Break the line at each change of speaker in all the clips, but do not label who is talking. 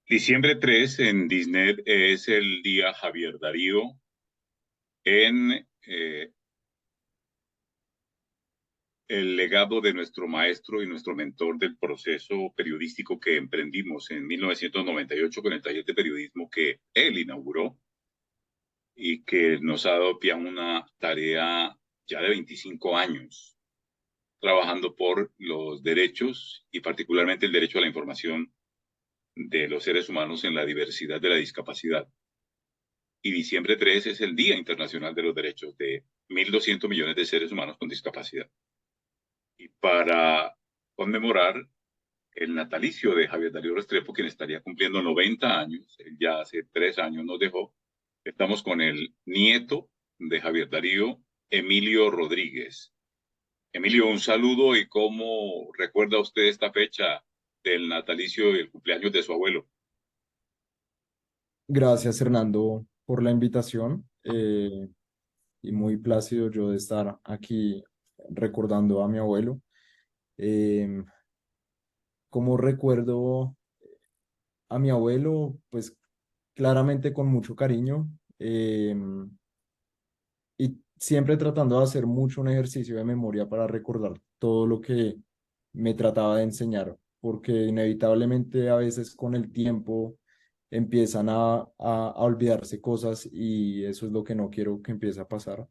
Diciembre 3 en Disney es el día Javier Darío en el legado de nuestro maestro y nuestro mentor del proceso periodístico que emprendimos en 1998 con el taller de periodismo que él inauguró y que nos ha dado pie a una tarea ya de 25 años trabajando por los derechos y particularmente el derecho a la información de los seres humanos en la diversidad de la discapacidad. Y diciembre 3 es el Día Internacional de los Derechos de 1.200 millones de seres humanos con discapacidad. Y para conmemorar el natalicio de Javier Darío Restrepo, quien estaría cumpliendo 90 años, él ya hace 3 años nos dejó, estamos con el nieto de Javier Darío, Emilio Rodríguez. Emilio, un saludo y cómo recuerda usted esta fecha del natalicio y el cumpleaños de su abuelo.
Gracias, Hernando, por la invitación y muy plácido yo de estar aquí recordando a mi abuelo. Eh, como recuerdo a mi abuelo, pues claramente con mucho cariño eh, y siempre tratando de hacer mucho un ejercicio de memoria para recordar todo lo que me trataba de enseñar, porque inevitablemente a veces con el tiempo empiezan a olvidarse cosas y eso es lo que no quiero que empiece a pasar.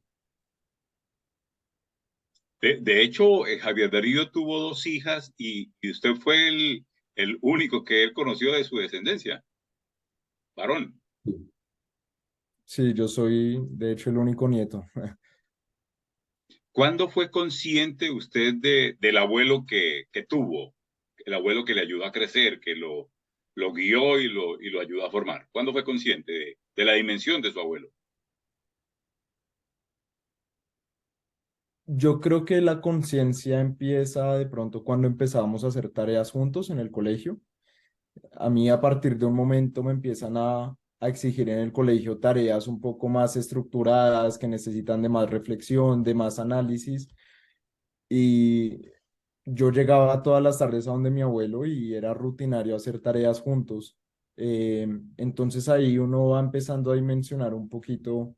De hecho, Javier Darío tuvo dos hijas y usted fue el único que él conoció de su descendencia, varón.
Sí, yo soy de hecho el único nieto.
¿Cuándo fue consciente usted del abuelo que tuvo, el abuelo que le ayudó a crecer, que lo guió y lo ayudó a formar? ¿Cuándo fue consciente de la dimensión de su abuelo?
Yo creo que la conciencia empieza de pronto cuando empezamos a hacer tareas juntos en el colegio. A mí a partir de un momento me empiezan a exigir en el colegio tareas un poco más estructuradas, que necesitan de más reflexión, de más análisis. Y yo llegaba todas las tardes a donde mi abuelo y era rutinario hacer tareas juntos. Entonces ahí uno va empezando a dimensionar un poquito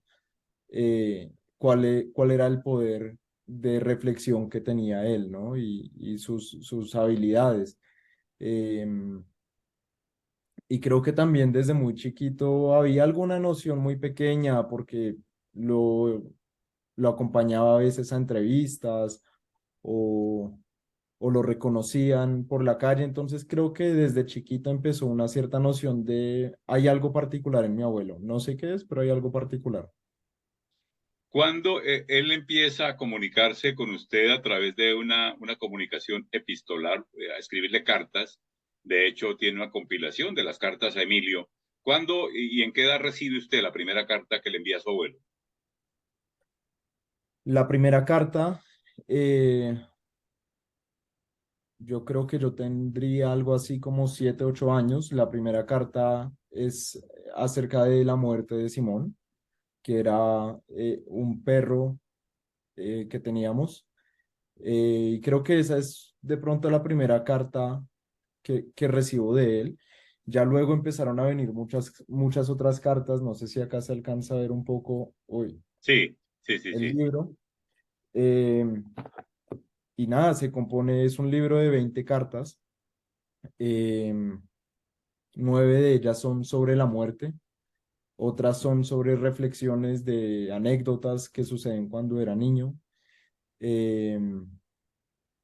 cuál era el poder de reflexión que tenía él, ¿no? Y sus habilidades. Em, y creo que también desde muy chiquito había alguna noción muy pequeña porque lo, lo acompañaba a veces a entrevistas o, o lo reconocían por la calle. Entonces creo que desde chiquito empezó una cierta noción de hay algo particular en mi abuelo. No sé qué es, pero hay algo particular.
¿Cuándo él empieza a comunicarse con usted a través de una comunicación epistolar, a escribirle cartas? De hecho, tiene una compilación de las cartas a Emilio. ¿Cuándo y en qué edad recibe usted la primera carta que le envía a su abuelo?
La primera carta, eh, yo creo que yo tendría algo así como 7, 8 años. La primera carta es acerca de la muerte de Simón, que era un perro que teníamos. Y creo que esa es de pronto la primera carta que recibo de él. Ya luego empezaron a venir muchas otras cartas. No sé si acá se alcanza a ver un poco hoy
Sí, sí, sí,
el
sí.
libro. Eh, y nada, se compone, es un libro de 20 cartas. Eh, 9 de ellas son sobre la muerte, otras son sobre reflexiones de anécdotas que suceden cuando era niño. eh,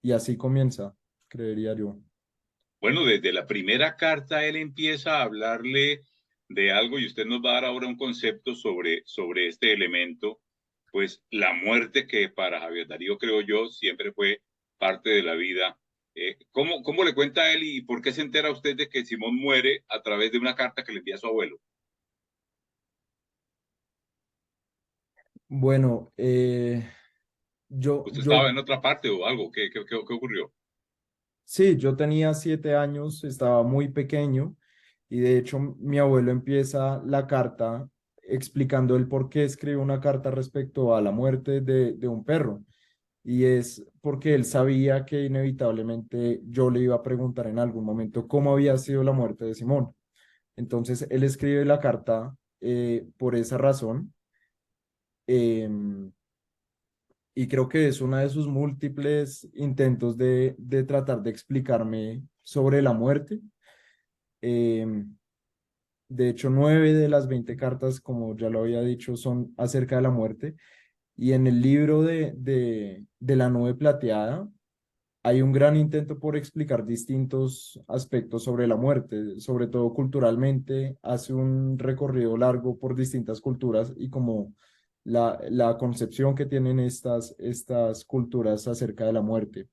y así comienza, creería yo.
Bueno, desde la primera carta él empieza a hablarle de algo y usted nos va a dar ahora un concepto sobre este elemento, pues la muerte que para Javier Darío, creo yo, siempre fue parte de la vida. ¿Cómo le cuenta a él y por qué se entera usted de que Simón muere a través de una carta que le envía a su abuelo?
Bueno,
¿Usted
yo
estaba en otra parte o algo? ¿Qué ocurrió?
sí, yo tenía 7 años, estaba muy pequeño y de hecho mi abuelo empieza la carta explicando el por qué escribe una carta respecto a la muerte de un perro. Y es porque él sabía que inevitablemente yo le iba a preguntar en algún momento cómo había sido la muerte de Simón. Entonces, él escribe la carta por esa razón. em, y creo que es una de sus múltiples intentos de tratar de explicarme sobre la muerte. Em, de hecho, 9 de las 20 cartas, como ya lo había dicho, son acerca de la muerte. Y en el libro de la nube plateada hay un gran intento por explicar distintos aspectos sobre la muerte, sobre todo culturalmente. Hace un recorrido largo por distintas culturas y como la concepción que tienen estas culturas acerca de la muerte.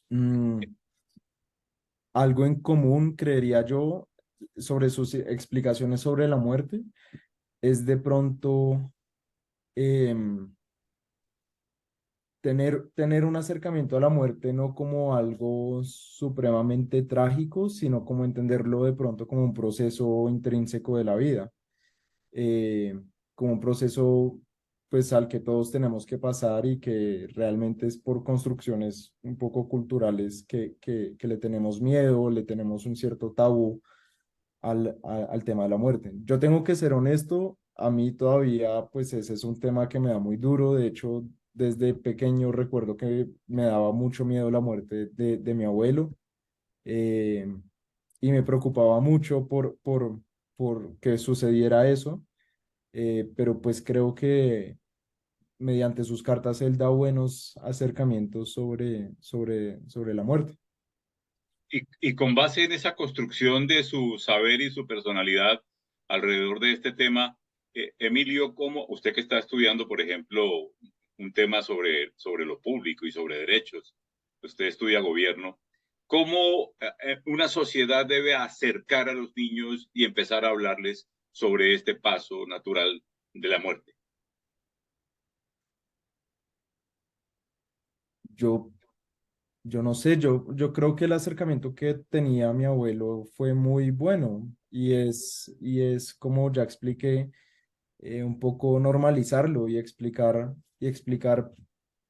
Mm, algo en común, creería yo, sobre sus explicaciones sobre la muerte, es de pronto em, tener un acercamiento a la muerte no como algo supremamente trágico, sino como entenderlo de pronto como un proceso intrínseco de la vida, eh, como un proceso pues al que todos tenemos que pasar y que realmente es por construcciones un poco culturales que le tenemos miedo, le tenemos un cierto tabú al tema de la muerte. Yo tengo que ser honesto, a mí todavía, pues ese es un tema que me da muy duro. De hecho, desde pequeño recuerdo que me daba mucho miedo la muerte de mi abuelo, eh, y me preocupaba mucho por que sucediera eso. Pero pues creo que mediante sus cartas él da buenos acercamientos sobre la muerte.
Y con base en esa construcción de su saber y su personalidad alrededor de este tema, Emilio, ¿cómo usted que está estudiando, por ejemplo, un tema sobre lo público y sobre derechos, usted estudia gobierno, cómo una sociedad debe acercar a los niños y empezar a hablarles sobre este paso natural de la muerte?
Yo Yo no sé, yo creo que el acercamiento que tenía mi abuelo fue muy bueno y es como ya expliqué, un poco normalizarlo y explicar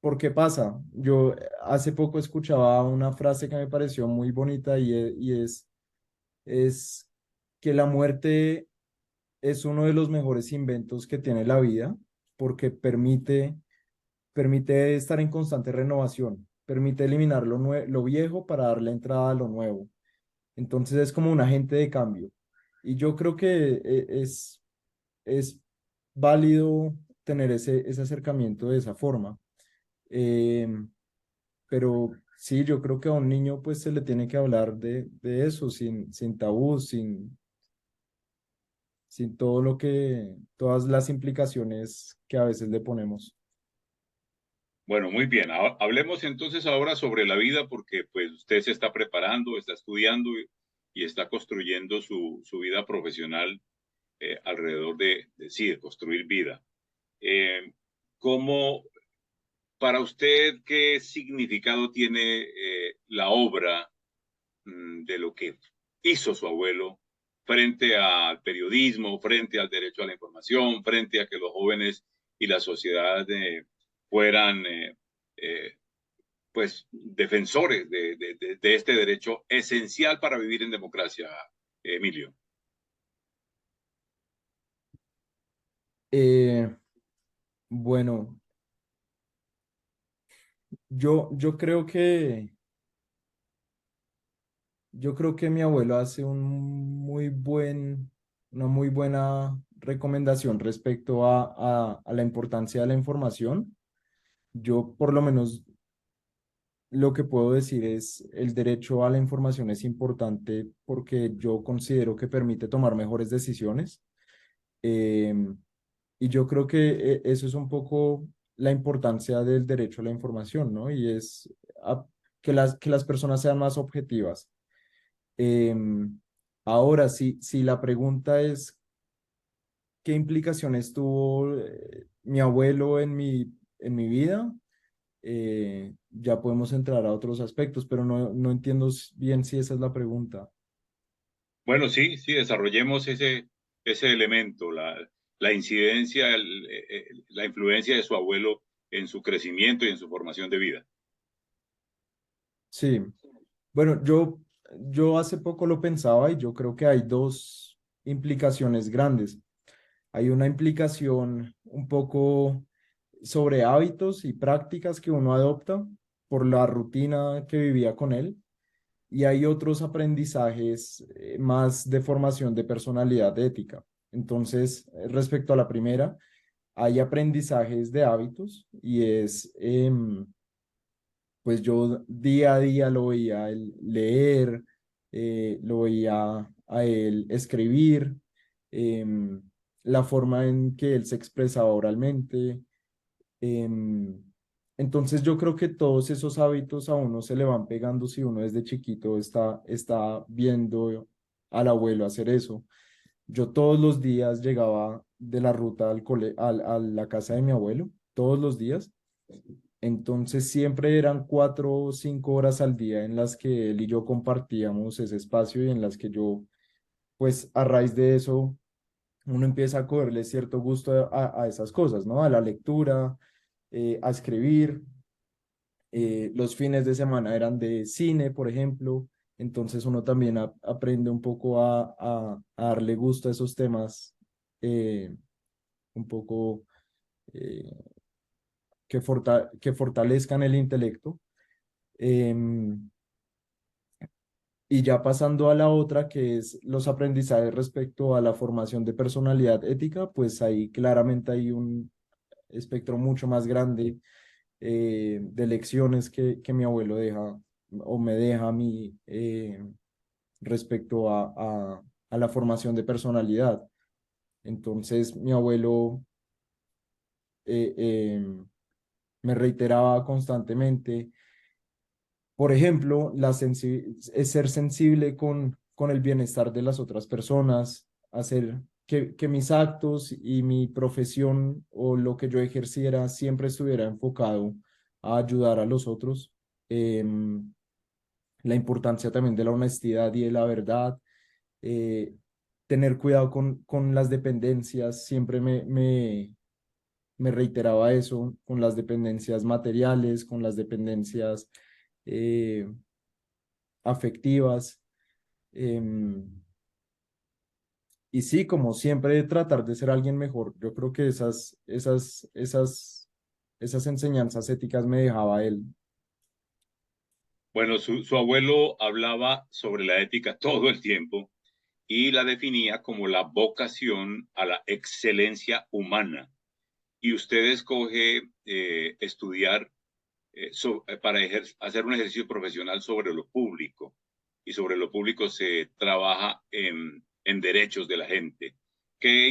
por qué pasa. Yo hace poco escuchaba una frase que me pareció muy bonita y es que la muerte es uno de los mejores inventos que tiene la vida porque permite estar en constante renovación, permite eliminar lo viejo para darle entrada a lo nuevo. Entonces es como un agente de cambio. Y yo creo que es válido tener ese acercamiento de esa forma. Em, pero sí, yo creo que a un niño pues se le tiene que hablar de eso, sin tabú, sin todas las implicaciones que a veces le ponemos.
Bueno, muy bien. Hablemos entonces ahora sobre la vida, porque pues usted se está preparando, está estudiando y está construyendo su vida profesional alrededor sí, de construir vida. Eh, ¿Cómo, para usted, qué significado tiene la obra de lo que hizo su abuelo frente al periodismo, frente al derecho a la información, frente a que los jóvenes y la sociedad fueran eh, pues defensores de este derecho esencial para vivir en democracia, Emilio?
Eh, bueno, yo creo que mi abuelo hace una muy buena recomendación respecto a la importancia de la información. Yo por lo menos lo que puedo decir es el derecho a la información es importante porque yo considero que permite tomar mejores decisiones. Em, y yo creo que eso es un poco la importancia del derecho a la información, ¿no? Y es a- que las personas sean más objetivas. Em, ahora, si la pregunta es qué implicaciones tuvo mi abuelo en mi vida, ya podemos entrar a otros aspectos, pero no entiendo bien si esa es la pregunta.
Bueno, sí, sí, desarrollemos ese elemento, la incidencia, la influencia de su abuelo en su crecimiento y en su formación de vida.
Sí, bueno, yo yo hace poco lo pensaba y yo creo que hay dos implicaciones grandes. Hay una implicación un poco sobre hábitos y prácticas que uno adopta por la rutina que vivía con él. Y hay otros aprendizajes más de formación de personalidad ética. Entonces, respecto a la primera, hay aprendizajes de hábitos y pues yo día a día lo veía a él leer, lo veía a él escribir, em, la forma en que él se expresaba oralmente. em, entonces yo creo que todos esos hábitos a uno se le van pegando si uno desde chiquito está viendo al abuelo hacer eso. Yo todos los días llegaba de la ruta a la casa de mi abuelo, todos los días. Entonces siempre eran 4 o 5 horas al día en las que él y yo compartíamos ese espacio y en las que yo, pues a raíz de eso, uno empieza a cogerle cierto gusto a esas cosas, ¿no? A la lectura, a escribir. Los fines de semana eran de cine, por ejemplo. Entonces uno también aprende un poco a darle gusto a esos temas, un poco eh, que fortalezcan el intelecto. Em, y ya pasando a la otra, que es los aprendizajes respecto a la formación de personalidad ética, pues ahí claramente hay un espectro mucho más grande de lecciones que mi abuelo deja o me deja a mí respecto a la formación de personalidad. Entonces, mi abuelo eh, eh, me reiteraba constantemente. Por ejemplo, es ser sensible con el bienestar de las otras personas, hacer que mis actos y mi profesión o lo que yo ejerciera siempre estuviera enfocado a ayudar a los otros. Em, la importancia también de la honestidad y de la verdad. eh, Tener cuidado con las dependencias, siempre me reiteraba eso, con las dependencias materiales, con las dependencias eh, afectivas. em, y sí, como siempre, tratar de ser alguien mejor. Yo creo que esas enseñanzas éticas me dejaba él.
Bueno, su abuelo hablaba sobre la ética todo el tiempo y la definía como la vocación a la excelencia humana. Y usted escoge estudiar para hacer un ejercicio profesional sobre lo público. Y sobre lo público se trabaja en derechos de la gente. ¿Qué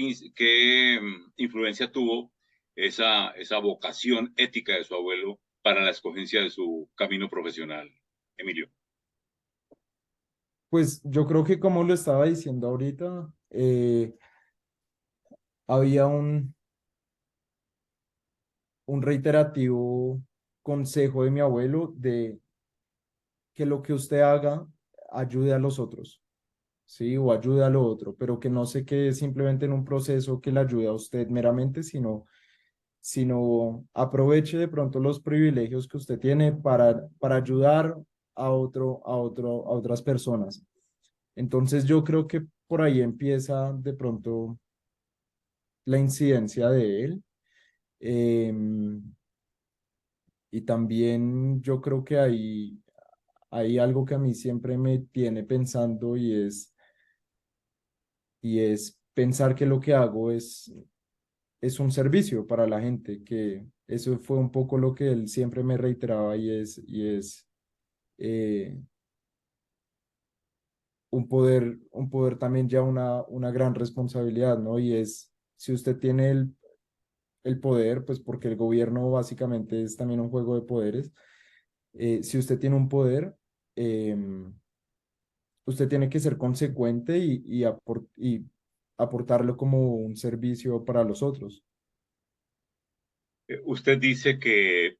influencia tuvo esa vocación ética de su abuelo para la escogencia de su camino profesional, Emilio?
Pues yo creo que como lo estaba diciendo ahorita, había un reiterativo consejo de mi abuelo de que lo que usted haga ayude a los otros, ¿sí? O ayude a lo otro, pero que no se quede simplemente en un proceso que le ayude a usted meramente, sino aproveche de pronto los privilegios que usted tiene para ayudar a otras personas. Entonces yo creo que por ahí empieza de pronto la incidencia de él. Em, y también yo creo que hay algo que a mí siempre me tiene pensando y es pensar que lo que hago es un servicio para la gente, que eso fue un poco lo que él siempre me reiteraba y es eh, un poder también ya una gran responsabilidad, ¿no? Y es, si usted tiene el poder, pues porque el gobierno básicamente es también un juego de poderes, si usted tiene un poder, usted tiene que ser consecuente y aportarlo como un servicio para los otros.
Usted dice que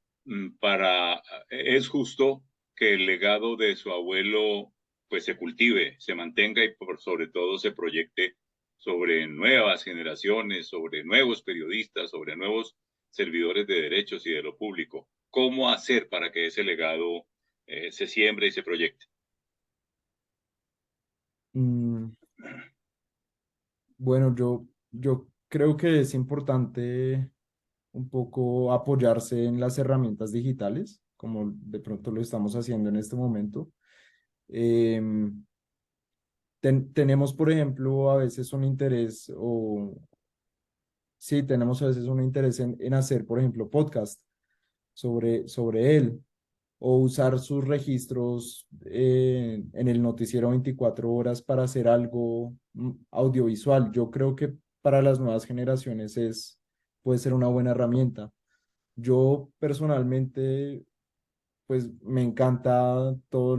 es justo que el legado de su abuelo pues se cultive, se mantenga y por sobre todo se proyecte sobre nuevas generaciones, sobre nuevos periodistas, sobre nuevos servidores de derechos y de lo público. ¿Cómo hacer para que ese legado se siembre y se proyecte?
Mm, bueno, yo creo que es importante un poco apoyarse en las herramientas digitales, como de pronto lo estamos haciendo en este momento. Em, tenemos, por ejemplo, a veces un interés, o sí, tenemos a veces un interés en hacer, por ejemplo, podcast sobre él, o usar sus registros en el noticiero 24 horas para hacer algo audiovisual. Yo creo que para las nuevas generaciones puede ser una buena herramienta. Yo personalmente, pues me encanta todo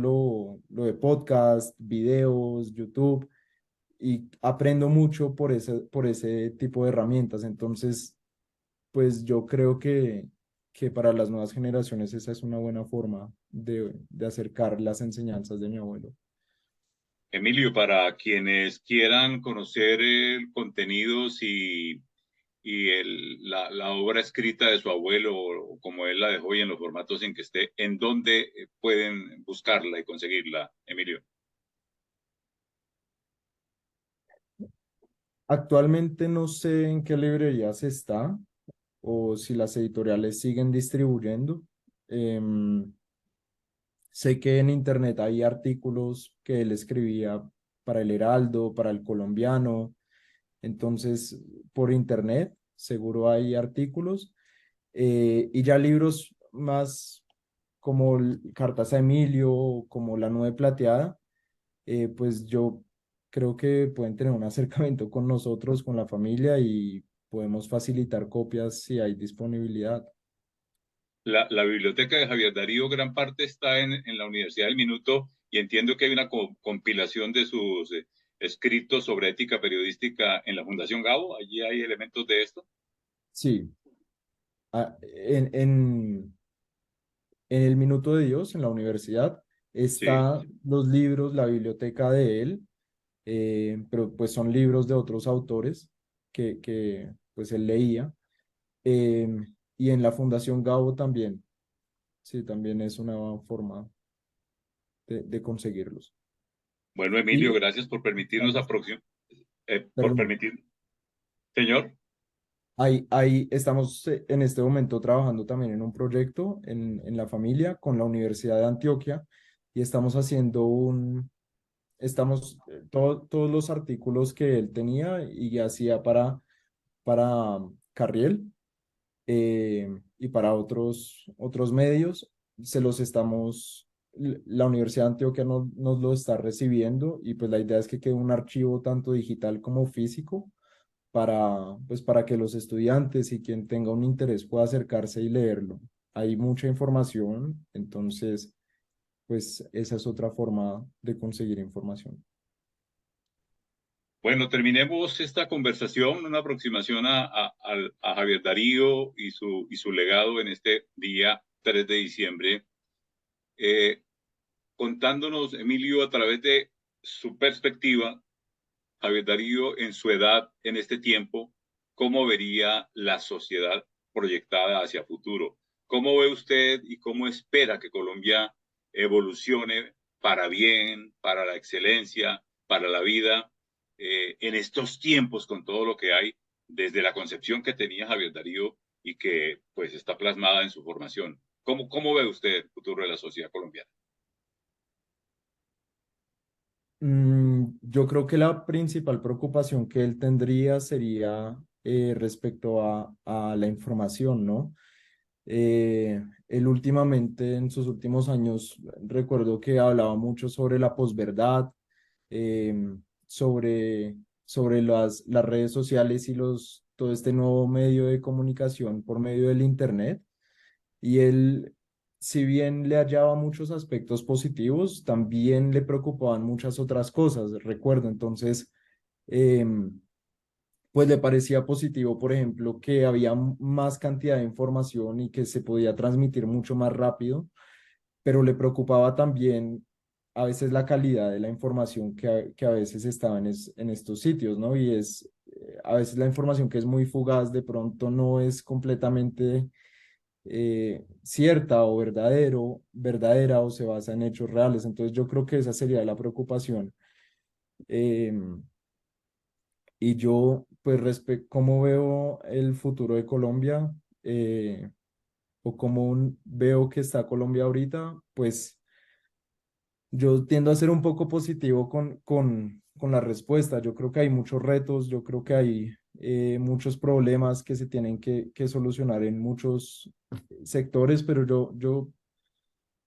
lo de podcast, videos, YouTube, y aprendo mucho por ese tipo de herramientas. Entonces, pues yo creo que para las nuevas generaciones esa es una buena forma de acercar las enseñanzas de mi abuelo.
Emilio, para quienes quieran conocer contenidos y la obra escrita de su abuelo, o como él la dejó y en los formatos en que esté, ¿en dónde pueden buscarla y conseguirla, Emilio?
Actualmente no sé en qué librerías está o si las editoriales siguen distribuyendo. Em, Sé que en internet hay artículos que él escribía para el Heraldo, para el Colombiano. Entonces, por internet seguro hay artículos, y ya libros más como Cartas a Emilio, como La Nube Plateada, pues yo creo que pueden tener un acercamiento con nosotros, con la familia, y podemos facilitar copias si hay disponibilidad.
La biblioteca de Javier Darío, gran parte está en la Universidad del Minuto y entiendo que hay una compilación de sus escritos sobre ética periodística en la Fundación Gabo. Allí hay elementos de esto.
Sí, en el Minuto de Dios, en la universidad,
Sí.
están los libros, la biblioteca de él, pero pues son libros de otros autores que pues él leía. eh, y en la Fundación Gabo también, sí, también es una forma de conseguirlos.
Bueno,
Y
Emilio, gracias por permitirnos
estamos,
por
perdón,
permitir, señor.
ahí estamos en este momento trabajando también en un proyecto en la familia con la Universidad de Antioquia, y estamos haciendo todos los artículos que él tenía y hacía para Carriel, y para otros medios, se los estamos, la Universidad de Antioquia nos lo está recibiendo, y pues la idea es que quede un archivo tanto digital como físico pues para que los estudiantes y quien tenga un interés pueda acercarse y leerlo. Hay mucha información, entonces pues esa es otra forma de conseguir información.
Bueno, terminemos esta conversación, una aproximación a Javier Darío y su legado en este día 3 de diciembre, eh, contándonos, Emilio, a través de su perspectiva, Javier Darío en su edad, en este tiempo, cómo vería la sociedad proyectada hacia futuro. ¿Cómo ve usted y cómo espera que Colombia evolucione para bien, para la excelencia, para la vida, en estos tiempos con todo lo que hay, desde la concepción que tenía Javier Darío y que pues está plasmada en su formación? ¿Cómo ve usted el futuro de la sociedad colombiana?
Yo creo que la principal preocupación que él tendría sería respecto a la información, ¿no? Él últimamente, en sus últimos años, recuerdo que hablaba mucho sobre la posverdad, sobre, sobre las redes sociales y todo este nuevo medio de comunicación por medio del Internet. Y él, si bien le hallaba muchos aspectos positivos, también le preocupaban muchas otras cosas, recuerdo. Entonces, pues le parecía positivo, por ejemplo, que había más cantidad de información y que se podía transmitir mucho más rápido, pero le preocupaba también a veces la calidad de la información que a veces estaba en estos sitios, ¿no? Y a veces la información que es muy fugaz de pronto no es completamente cierta o verdadera, o se basa en hechos reales. Entonces yo creo que esa sería la preocupación. Em, y yo, pues, cómo veo el futuro de Colombia, o cómo veo que está Colombia ahorita, pues yo tiendo a ser un poco positivo con la respuesta. Yo creo que hay muchos retos, yo creo que hay muchos problemas que se tienen que solucionar en muchos sectores, pero yo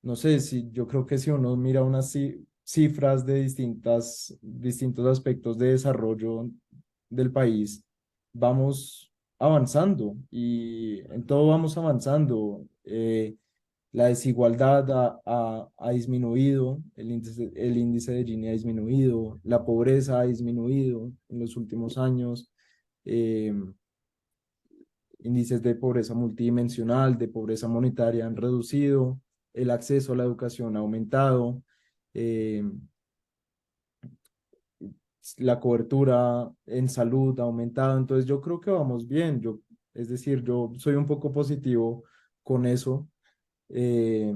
no sé, si yo creo que si uno mira unas cifras de distintos aspectos de desarrollo del país, vamos avanzando y en todo vamos avanzando. La desigualdad ha disminuido, el índice de Gini ha disminuido, la pobreza ha disminuido en los últimos años. eh, Índices de pobreza multidimensional, de pobreza monetaria han reducido, el acceso a la educación ha aumentado, eh, la cobertura en salud ha aumentado, entonces yo creo que vamos bien, es decir, yo soy un poco positivo con eso, eh,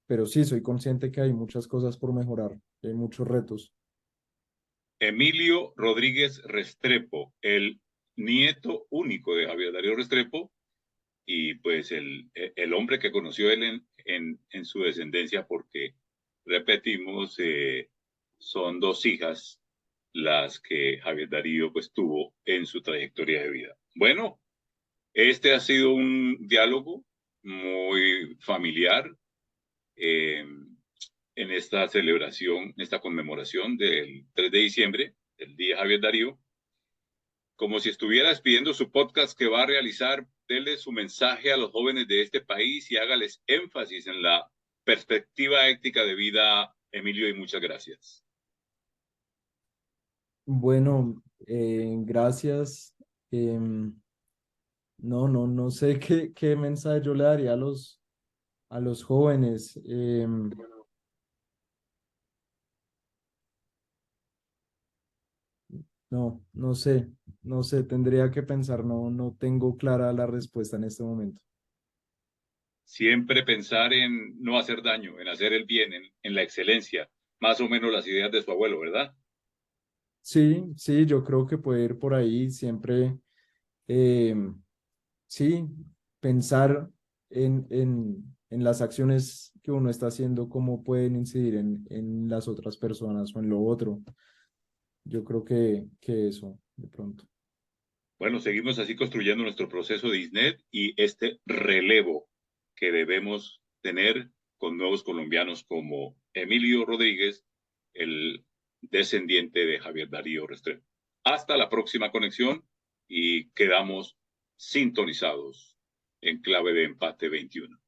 pero sí, soy consciente que hay muchas cosas por mejorar, hay muchos retos.
Emilio Rodríguez Restrepo, el nieto único de Javier Darío Restrepo y pues el hombre que conoció él en su descendencia, porque, repetimos, son dos hijas las que Javier Darío pues tuvo en su trayectoria de vida. Bueno, este ha sido un diálogo muy familiar eh, en esta celebración, en esta conmemoración del 3 de diciembre, del Día Javier Darío, como si estuviera despidiendo su podcast que va a realizar, dele su mensaje a los jóvenes de este país y hágales énfasis en la perspectiva ética de vida, Emilio, y muchas gracias.
Bueno, gracias. No sé qué mensaje yo le daría a los jóvenes. No sé, tendría que pensar, no tengo clara la respuesta en este momento.
Siempre pensar en no hacer daño, en hacer el bien, en la excelencia, más o menos las ideas de su abuelo, ¿verdad?
Sí, yo creo que puede ir por ahí siempre, eh, sí, pensar en las acciones que uno está haciendo, cómo pueden incidir en las otras personas o en lo otro. Yo creo que eso, de pronto.
Bueno, seguimos así construyendo nuestro proceso de ISNET y este relevo que debemos tener con nuevos colombianos como Emilio Rodríguez, el descendiente de Javier Darío Restrepo. Hasta la próxima conexión y quedamos sintonizados en clave de empate 21.